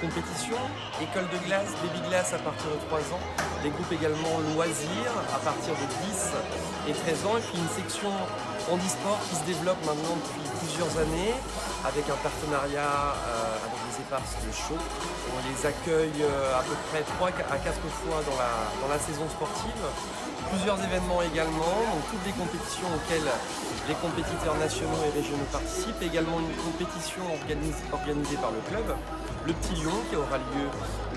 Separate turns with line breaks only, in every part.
compétitions, école de glace, baby glace à partir de 3 ans, des groupes également loisirs à partir de 10 et 13 ans, et puis une section handisport qui se développe maintenant depuis plusieurs années avec un partenariat avec les éparses de Chaux. On les accueille à peu près 3 à 4 fois dans la saison sportive. Plusieurs événements également, donc toutes les compétitions auxquelles les compétiteurs nationaux et régionaux participent, également une compétition organisée par le club, le Petit Lion, qui aura lieu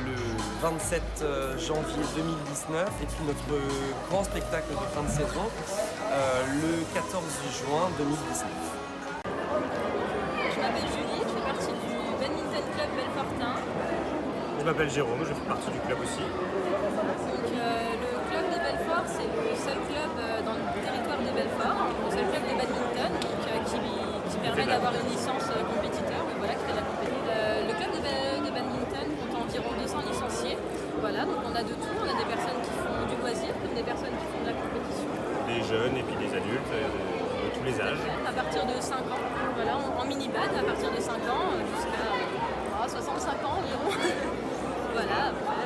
le 27 janvier 2019, et puis notre grand spectacle de fin de saison, le 14 juin 2019.
Je m'appelle Julie, je fais partie du Badminton Club Belfortin.
Je m'appelle Jérôme, je fais partie du club aussi.
Donc, le club de Belfort, c'est le seul club dans le territoire de Belfort, le seul club de badminton qui permet d'avoir une licence compétiteur, voilà, qui fait de la compétition. Le club de badminton compte environ 200 licenciés. Voilà, donc on a de tout, on a des personnes qui font du loisir, comme des personnes qui font de la compétition.
Des jeunes et puis des adultes de tous les âges.
À partir de 5 ans, voilà, en mini-bad, à partir de 5 ans jusqu'à 65 ans environ. Voilà, après,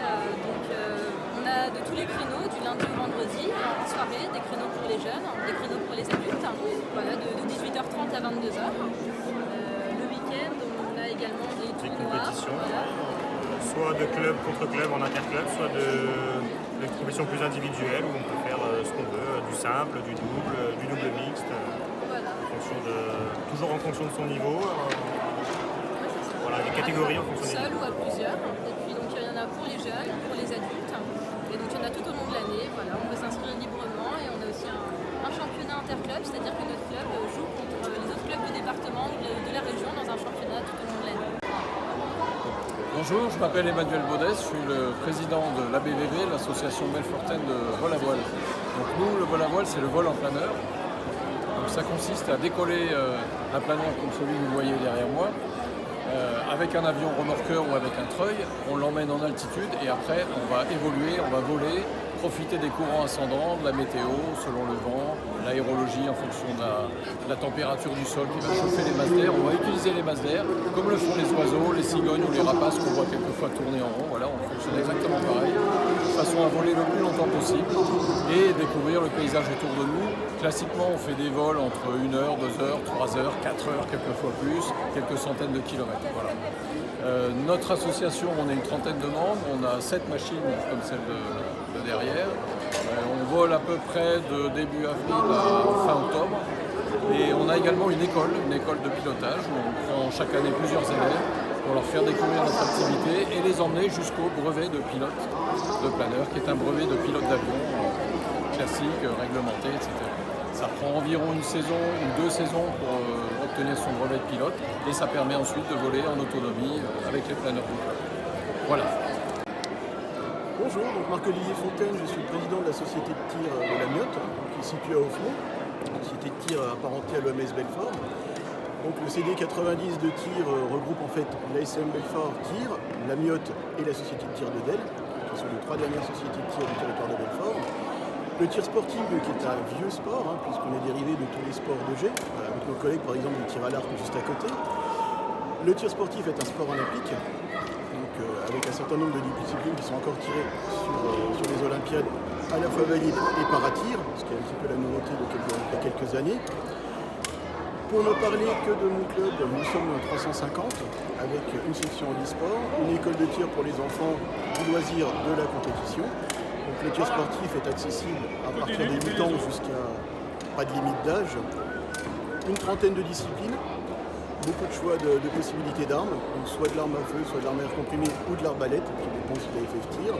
on a de tous les créneaux, du lundi au vendredi, en soirée, des créneaux pour les jeunes, des créneaux pour les adultes, voilà, de 18h30 à 22h. Le week-end, on a également des tournois.
Compétitions,
voilà.
Soit de club contre club en interclub, soit de compétitions plus individuelles où on peut faire ce qu'on veut, du simple, du double mixte,
Voilà.
toujours en fonction de son niveau. Voilà, des catégories en fonction
Seul ou à plusieurs. Et puis donc il y en a pour les jeunes, pour les adultes. Et donc il y en a tout au long de l'année. Voilà, on peut s'inscrire librement et on a aussi un championnat interclub, c'est-à-dire que notre club joue contre les autres clubs du département, de la région dans un championnat tout au long de l'année.
Bonjour, je m'appelle Emmanuel Baudès, je suis le président de l'ABVV, l'association belfortaine de vol à voile. Donc nous, le vol à voile, c'est le vol en planeur. Donc ça consiste à décoller un planeur comme celui que vous voyez derrière moi, avec un avion remorqueur ou avec un treuil, on l'emmène en altitude et après on va évoluer, on va voler, profiter des courants ascendants, de la météo, selon le vent, l'aérologie en fonction de la température du sol qui va chauffer les masses d'air. On va utiliser les masses d'air comme le font les oiseaux, les cigognes ou les rapaces qu'on voit quelquefois tourner en rond. Voilà, on fonctionne exactement pareil, de façon à voler le plus longtemps possible et découvrir le paysage autour de nous. Classiquement, on fait des vols entre 1 heure, 2 heures, 3 heures, 4 heures, quelquefois plus, quelques centaines de kilomètres. Voilà. Notre association, on est une trentaine de membres, on a 7 machines comme celle de derrière. On vole à peu près de début avril à fin octobre. Et on a également une école de pilotage où on prend chaque année plusieurs élèves pour leur faire découvrir notre activité et les emmener jusqu'au brevet de pilote de planeur, qui est un brevet de pilote d'avion classique, réglementé, etc. Ça prend environ une saison ou 2 saisons pour obtenir son brevet de pilote et ça permet ensuite de voler en autonomie avec les planeurs du club. Voilà.
Bonjour, donc Marc-Olivier Fontaine, je suis le président de la société de tir de la Miotte, qui est située à Offemont, une société de tir apparentée à l'OMS Belfort. Donc le CD 90 de tir regroupe en fait l'ASM Belfort Tir, la Miotte et la société de tir de Del, qui sont les 3 dernières sociétés de tir du territoire de Belfort. Le tir sportif, qui est un vieux sport, puisqu'on est dérivé de tous les sports de jet, avec nos collègues par exemple du tir à l'arc juste à côté. Le tir sportif est un sport olympique, donc avec un certain nombre de disciplines qui sont encore tirées sur les Olympiades, à la fois valide et para-tir, ce qui est un petit peu la nouveauté de quelques années. Pour ne parler que de mon club, nous sommes 350, avec une section handisport, une école de tir pour les enfants, du loisir, de la compétition. Donc le tir sportif est accessible à partir des 8 ans jusqu'à pas de limite d'âge. Une trentaine de disciplines, beaucoup de choix de possibilités d'armes, donc soit de l'arme à feu, soit de l'arme à air comprimé ou de l'arbalète, qui dépend si la FF tire.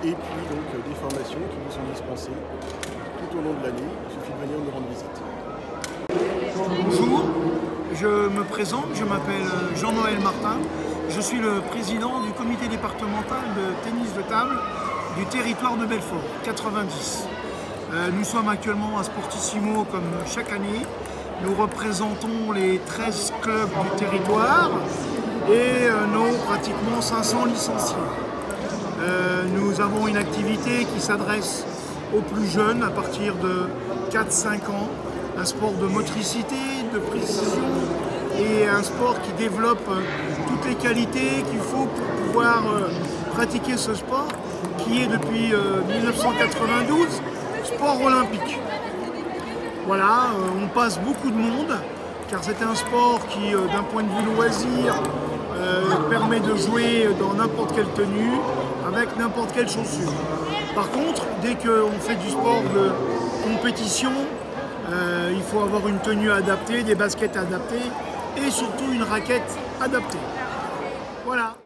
Et puis donc des formations qui vous sont dispensées tout au long de l'année. Il suffit de venir nous rendre visite.
Bonjour, je me présente, je m'appelle Jean-Noël Martin, je suis le président du comité départemental de tennis de table du territoire de Belfort, 90. Nous sommes actuellement à Sportissimo comme chaque année, nous représentons les 13 clubs du territoire et nos pratiquement 500 licenciés. Nous avons une activité qui s'adresse aux plus jeunes à partir de 4-5 ans, un sport de motricité, de précision et un sport qui développe toute toutes les qualités qu'il faut pour pouvoir pratiquer ce sport qui est depuis 1992 sport olympique. Voilà, on passe beaucoup de monde car c'est un sport qui, d'un point de vue loisir, permet de jouer dans n'importe quelle tenue, avec n'importe quelle chaussure. Par contre, dès qu'on fait du sport de compétition, il faut avoir une tenue adaptée, des baskets adaptées et surtout une raquette adaptée. Voilà.